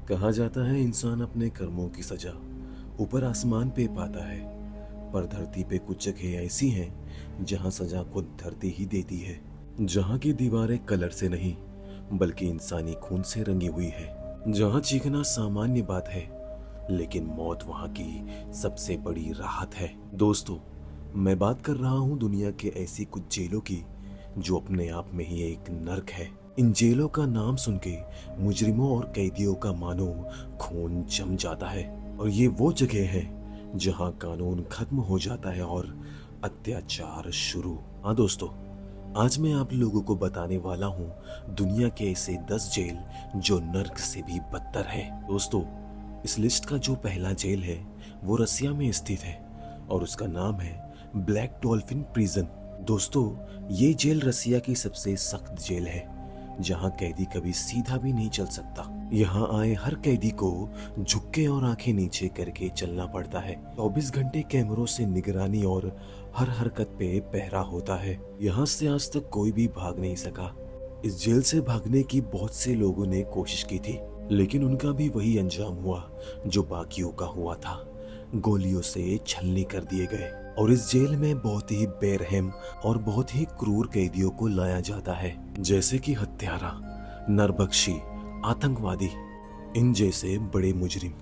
कहा जाता है इंसान अपने कर्मों की सजा ऊपर आसमान पे पाता है। पर धरती पे कुछ जगह ऐसी हैं जहां सजा खुद धरती ही देती है। जहां की दीवारें कलर से नहीं बल्कि इंसानी खून से रंगी हुई है। जहां चीखना सामान्य बात है लेकिन मौत वहां की सबसे बड़ी राहत है। दोस्तों, मैं बात कर रहा हूं दुनिया के ऐसी कुछ जेलों की जो अपने आप में ही एक नर्क है। इन जेलों का नाम सुन के मुजरिमों और कैदियों का मानो खून जम जाता है। और ये वो जगह है जहां कानून खत्म हो जाता है और अत्याचार शुरू। हाँ दोस्तों, आज मैं आप लोगों को बताने वाला हूँ दुनिया के ऐसे 10 जेल जो नर्क से भी बदतर है। दोस्तों, इस लिस्ट का जो पहला जेल है वो रसिया में स्थित है और उसका नाम है ब्लैक डॉल्फिन प्रिजन। दोस्तों, ये जेल रसिया की सबसे सख्त जेल है जहां कैदी कभी सीधा भी नहीं चल सकता। यहाँ आए हर कैदी को झुक के और आंखें नीचे करके चलना पड़ता है। 24 घंटे कैमरों से निगरानी और हर हरकत पे पहरा होता है। यहाँ से आज तक कोई भी भाग नहीं सका। इस जेल से भागने की बहुत से लोगों ने कोशिश की थी लेकिन उनका भी वही अंजाम हुआ जो बाकियों का हुआ था। गोलियों से छलनी कर दिए गए। और इस जेल में बहुत ही बेरहम और बहुत ही क्रूर कैदियों को लाया जाता है, जैसे कि हत्यारा, नरबख्शी, आतंकवादी, इन जैसे बड़े मुजरिम।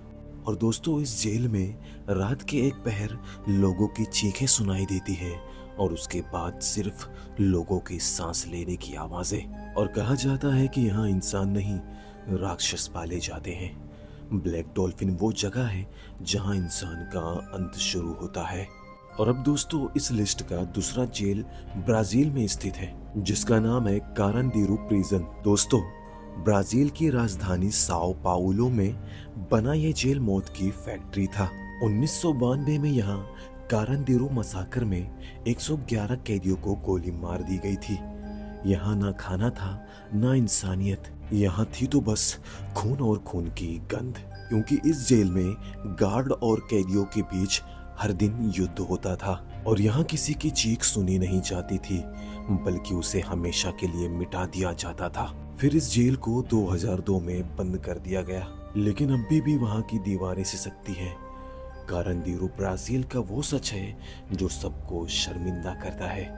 और दोस्तों, इस जेल में रात के एक पहर लोगों की चीखें सुनाई देती है और उसके बाद सिर्फ लोगों की सांस लेने की आवाजें। और कहा जाता है कि यहाँ इंसान नहीं राक्षस पाले जाते हैं। ब्लैक डॉल्फिन वो जगह है जहां इंसान का अंत शुरू होता है। और अब दोस्तों, इस लिस्ट का दूसरा जेल ब्राजील में स्थित है जिसका नाम है कारांदीरू प्रिजन। दोस्तों, ब्राजील की राजधानी साओ पाउलो में बना यह जेल मौत की फैक्ट्री था। 1992 में यहाँ कारांदीरू मसाकर में 111 कैदियों को गोली मार दी गई थी। यहाँ ना खाना था ना इंसानियत, यहाँ थी तो बस खून और खून की गंध। क्योंकि इस जेल में गार्ड और कैदियों के बीच हर दिन युद्ध होता था और यहाँ किसी की चीख सुनी नहीं जाती थी बल्कि उसे हमेशा के लिए मिटा दिया जाता था। फिर इस जेल को 2002 में बंद कर दिया गया लेकिन अभी भी वहाँ की दीवारें सिसकती हैं। कारांदीरू ब्राजील का वो सच है जो सबको शर्मिंदा करता है।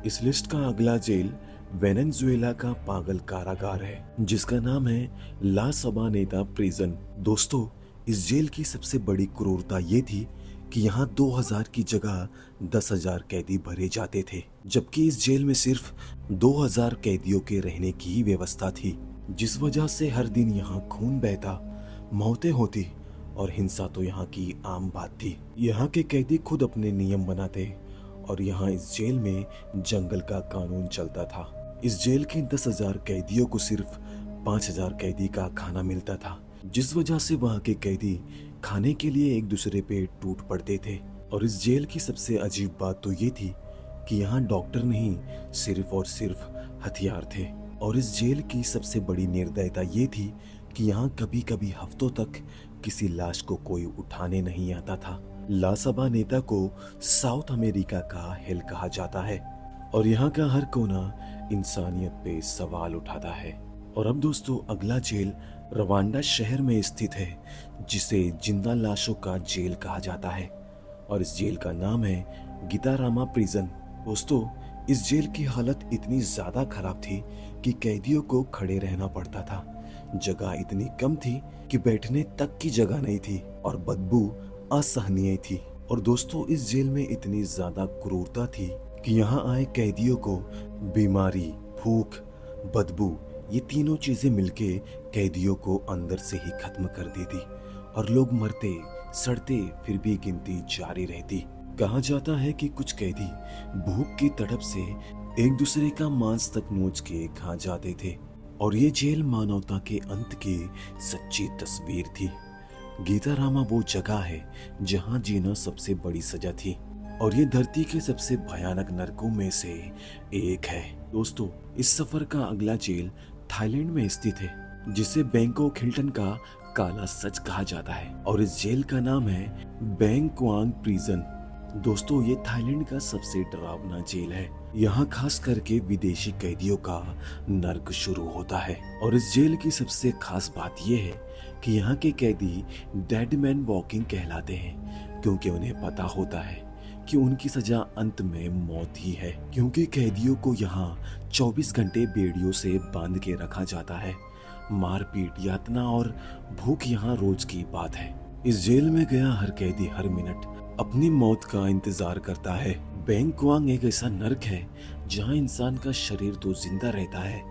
इस लिस्ट का अगला जेल वेनेजुएला का पागल कारागार है जिसका नाम है ला सबानेटा प्रिजन। दोस्तों, इस जेल की सबसे बड़ी क्रूरता ये थी कि यहाँ 2000 की जगह 10,000 कैदी भरे जाते थे, जबकि इस जेल में सिर्फ 2000 कैदियों के रहने की व्यवस्था थी, जिस वजह से हर दिन यहाँ खून बहता, मौतें होती और हिंसा तो यहाँ की आम बात थी। यहाँ के कैदी खुद अपने नियम बनाते और यहाँ इस जेल में जंगल का कानून चलता था। इस जेल के 10,000 कैदियों को सिर्फ 5,000 कैदी का खाना मिलता था, जिस वजह से वहाँ के कैदी खाने के लिए एक दूसरे पे टूट पड़ते थे। और इस जेल की सबसे अजीब बात तो ये थी कि यहाँ डॉक्टर नहीं, सिर्फ और सिर्फ हथियार थे। और इस जेल की सबसे बड़ी निर्दयता ये थी कि यहाँ कभी कभी हफ्तों तक किसी लाश को कोई उठाने नहीं आता था। ला सबानेटा को साउथ अमेरिका का हेल कहा जाता है और यहाँ का हर कोना इंसानियत पे सवाल उठाता है। और अब दोस्तों, अगला जेल रवांडा शहर में स्थित है जिसे जिंदा लाशों का जेल कहा जाता है और इस जेल का नाम है गितारामा प्रिजन। दोस्तों, इस जेल की हालत इतनी ज्यादा खराब थी कि कैदियों को खड़े रहना पड़ता था। जगह इतनी कम थी कि बैठने तक की जगह नहीं थी और बदबू असहनीय थी। और दोस्तों, इस जेल में इतनी ज्यादा क्रूरता थी कि यहाँ आए कैदियों को बीमारी, भूख, बदबू, ये तीनों चीजें मिलके कैदियों को अंदर से ही खत्म कर देती और लोग मरते सड़ते फिर भी गिनती जारी रहती। कहा जाता है कि कुछ कैदी भूख की तड़प से एक दूसरे का मांस तक नोच के खा जाते थे और ये जेल मानवता के अंत की सच्ची तस्वीर थी। गीतारामा वो जगह है जहाँ जीना सबसे बड़ी सजा थी और ये धरती के सबसे भयानक नरकों में से एक है। दोस्तों, इस सफर का अगला जेल थाईलैंड में स्थित है जिसे बैंकॉक हिल्टन का काला सच कहा जाता है और इस जेल का नाम है बैंक्वांग प्रिजन। दोस्तों ये थाईलैंड का सबसे डरावना जेल है। यहाँ खास करके विदेशी कैदियों का नर्क शुरू होता है। और इस जेल की सबसे खास बात यह है कि यहाँ के कैदी डेड मैन वॉकिंग कहलाते हैं, क्योंकि उन्हें पता होता है कि उनकी सजा अंत में मौत ही है। क्योंकि कैदियों को यहाँ 24 घंटे बेड़ियों से बांध के रखा जाता है। मारपीट, यातना और भूख यहाँ रोज की बात है। इस जेल में गया हर कैदी हर मिनट अपनी मौत का इंतजार करता है। बैंक्वांग एक ऐसा नर्क है जहाँ इंसान का शरीर तो जिंदा रहता है,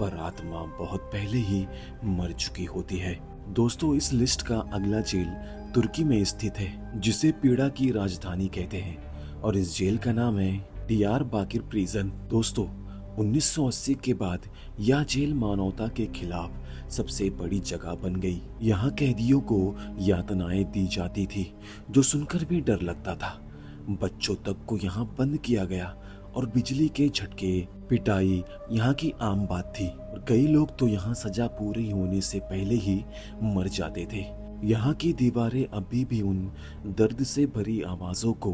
पर आत्मा बहुत पहले ही मर चुकी होती है। दोस्तों इस लिस्ट का अगला जेल तुर्की में स्थित है, जिसे पीड़ा की राजधानी कहते हैं, और इस जेल का नाम है डियारबाकिर प्रिजन। दोस्तों 1980 के बाद यह जेल मानवता के खिलाफ सबसे बड़ी जगह बन गई। यहाँ कैदियों को यातनाएं दी जाती थी, जो सुनकर भी डर लगता था। बच्चों तक को यहाँ बंद किया गया और बिजली के झटके, पिटाई यहाँ की आम बात थी। और कई लोग तो यहाँ सजा पूरी होने से पहले ही मर जाते थे। यहाँ की दीवारें अभी भी उन दर्द से भरी आवाजों को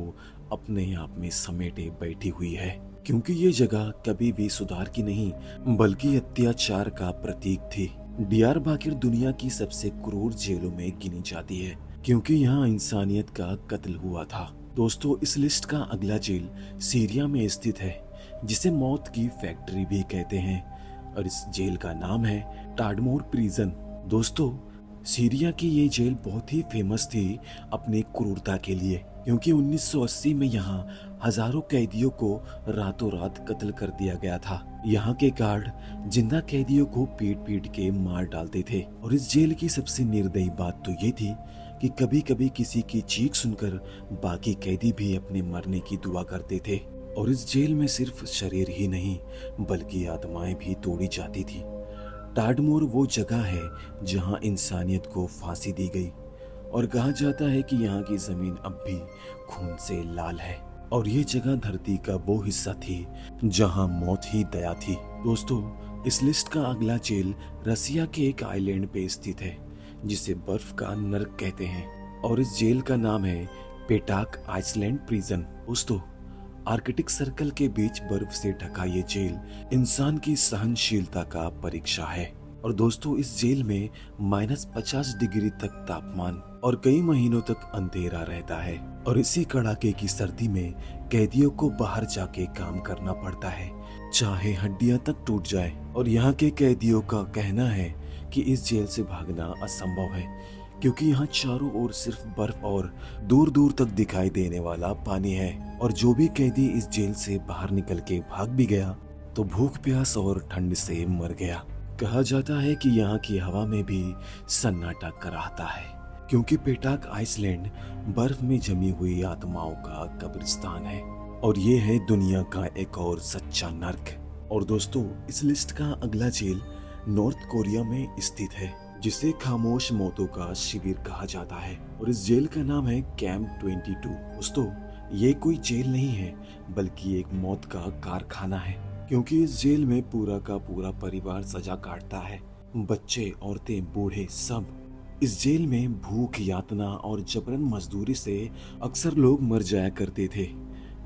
अपने आप में समेटे बैठी हुई है, क्योंकि ये जगह कभी भी सुधार की नहीं बल्कि अत्याचार का प्रतीक थी। डियारबाकिर दुनिया की सबसे क्रूर जेलों में गिनी जाती है, क्योंकि यहाँ इंसानियत का कत्ल हुआ था। दोस्तों इस लिस्ट का अगला जेल सीरिया में स्थित है, जिसे मौत की फैक्ट्री भी कहते हैं, और इस जेल का नाम है टाडमोर प्रिजन। दोस्तों सीरिया की ये जेल बहुत ही फेमस थी अपनी क्रूरता के लिए, क्योंकि 1980 में यहाँ हजारों कैदियों को रातों रात कत्ल कर दिया गया था। यहाँ के गार्ड जिंदा कैदियों को पीट पीट के मार डालते थे। और इस जेल की सबसे निर्दयी बात तो ये थी कि कभी कभी किसी की चीख सुनकर बाकी कैदी भी अपने मरने की दुआ करते थे। और इस जेल में सिर्फ शरीर ही नहीं बल्कि आत्माएं भी तोड़ी जाती थी। टाडमोर वो जगह है जहां इंसानियत को फांसी दी गई, और कहा जाता है कि यहाँ की जमीन अब भी खून से लाल है, और ये जगह धरती का वो हिस्सा थी जहां मौत ही दया थी। दोस्तों इस लिस्ट का अगला जेल रसिया के एक आइलैंड पे स्थित है, जिसे बर्फ का नर्क कहते हैं, और इस जेल का नाम है पेटाक आइसलैंड प्रिजन। दोस्तों आर्कटिक सर्कल के बीच बर्फ से ढका ये जेल इंसान की सहनशीलता का परीक्षा है। और दोस्तों इस जेल में -50 डिग्री तक तापमान और कई महीनों तक अंधेरा रहता है, और इसी कड़ाके की सर्दी में कैदियों को बाहर जाके काम करना पड़ता है, चाहे हड्डियां तक टूट जाए। और यहाँ के कैदियों का कहना है कि इस जेल से भागना असंभव है, क्योंकि यहाँ चारों ओर सिर्फ बर्फ और दूर दूर तक दिखाई देने वाला पानी है। और जो भी कैदी इस जेल से बाहर निकल के भाग भी गया तो भूख प्यास और ठंड से मर गया। कहा जाता है कि यहाँ की हवा में भी सन्नाटा कराहता है, क्योंकि पेटाक आइसलैंड बर्फ में जमी हुई आत्माओं का कब्रिस्तान है, और ये है दुनिया का एक और सच्चा नर्क। और दोस्तों इस लिस्ट का अगला जेल नॉर्थ कोरिया में स्थित है, जिसे खामोश मौतों का शिविर कहा जाता है, और इस जेल का नाम है कैंप 22। दोस्तों ये कोई जेल नहीं है बल्कि एक मौत का कारखाना है, क्योंकि इस जेल में पूरा का पूरा परिवार सजा काटता है। बच्चे, औरतें, बूढ़े सब। इस जेल में भूख, यातना और जबरन मजदूरी से अक्सर लोग मर जाया करते थे।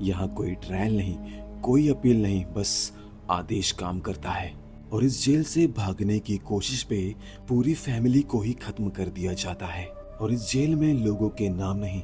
यहाँ कोई ट्रायल नहीं, कोई अपील नहीं, बस आदेश काम करता है। और इस जेल से भागने की कोशिश पे पूरी फैमिली को ही खत्म कर दिया जाता है। और इस जेल में लोगों के नाम नहीं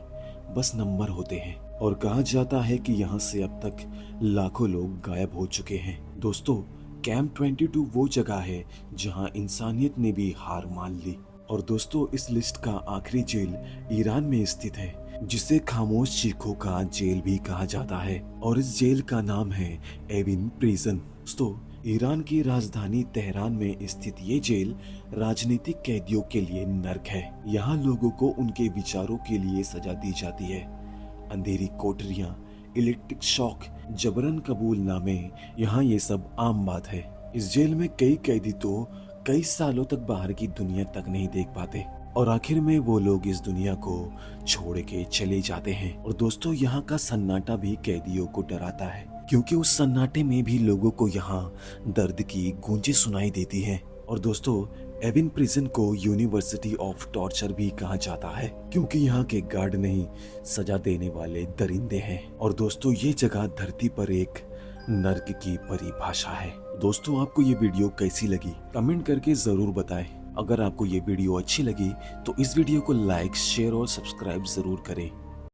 बस नंबर होते हैं, और कहा जाता है कि यहाँ से अब तक लाखों लोग गायब हो चुके हैं। दोस्तों कैंप 22 वो जगह है जहाँ इंसानियत ने भी हार मान ली। और दोस्तों इस लिस्ट का आखिरी जेल ईरान में स्थित है, जिसे खामोश चीखों का जेल भी कहा जाता है, और इस जेल का नाम है एविन प्रिजन। दोस्तों ईरान की राजधानी तेहरान में स्थित ये जेल राजनीतिक कैदियों के लिए नर्क है। यहाँ लोगों को उनके विचारों के लिए सजा दी जाती है। अंधेरी कोठरियां, इलेक्ट्रिक शॉक, जबरन कबूलनामे, यहाँ ये सब आम बात है। इस जेल में कई कैदी तो कई सालों तक बाहर की दुनिया तक नहीं देख पाते, और आखिर में वो लोग इस दुनिया को छोड़ के चले जाते हैं। और दोस्तों यहाँ का सन्नाटा भी कैदियों को डराता है, क्योंकि उस सन्नाटे में भी लोगों को यहाँ दर्द की गूंजें सुनाई देती हैं। और दोस्तों एविन प्रिजन को यूनिवर्सिटी ऑफ टॉर्चर भी कहा जाता है, क्योंकि यहाँ के गार्ड नहीं, सजा देने वाले दरिंदे हैं। और दोस्तों, ये जगह धरती पर एक नर्क की परिभाषा है। दोस्तों, आपको ये वीडियो कैसी लगी कमेंट करके जरूर बताएं। अगर आपको ये वीडियो अच्छी लगी तो इस वीडियो को लाइक, शेयर और सब्सक्राइब जरूर करें।